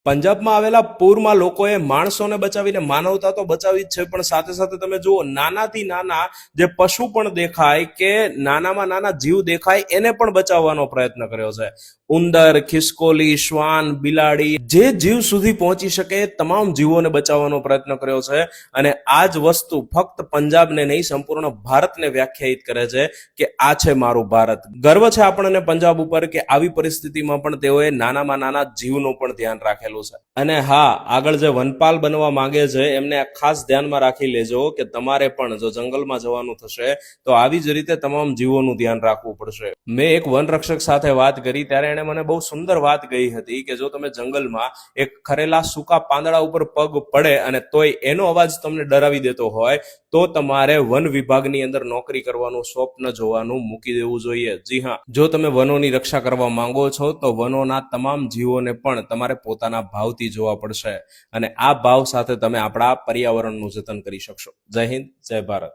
પંજાબમાં આવેલા પૂરમાં લોકોએ માણસોને બચાવીને માનવતા તો બચાવી જ છે, પણ સાથે સાથે તમે જુઓ નાનાથી નાના જે પશુ પણ દેખાય કે નાનામાં નાના જીવ દેખાય એને પણ બચાવવાનો પ્રયત્ન કર્યો છે. ઉંદર, ખિસકોલી, શ્વાન, બિલાડી, જે જીવ સુધી પહોંચી શકે તમામ જીવોને બચાવવાનો પ્રયત્ન કર્યો છે. અને આ જ વસ્તુ ફક્ત પંજાબને નહીં સંપૂર્ણ ભારતને વ્યાખ્યાયિત કરે છે કે આ છે મારું ભારત. ગર્વ છે આપણને પંજાબ ઉપર કે આવી પરિસ્થિતિમાં પણ તેઓએ નાનામાં નાના જીવનું પણ ધ્યાન રાખેલું. અને હા, આગળ જે વનપાલ બનવા માંગે છે એમને ખાસ ધ્યાનમાં રાખી લેજો કે તમારે પણ જો જંગલમાં જવાનું થશે તો આવી જ રીતે તમામ જીવોનું ધ્યાન રાખવું પડશે. મેં એક વનરક્ષક સાથે વાત કરી ત્યારે એણે મને બહુ સુંદર વાત કહી હતી કે જો તમે જંગલમાં એક ખરેલા સૂકા પાંદડા ઉપર પગ પડે અને તોય એનો અવાજ તમને ડરાવી દેતો હોય તો તમારે વન વિભાગની અંદર નોકરી કરવાનું સ્વપ્ન જોવાનું મૂકી દેવું જોઈએ. જી હા, જો તમે વનોની રક્ષા કરવા માંગો છો તો વનોના તમામ જીવોને પણ તમારે પોતાના ભાવથી જોવા પડશે અને આ ભાવ સાથે તમે આપણા પર્યાવરણનું જતન કરી શકશો. જય હિન્દ, જય ભારત.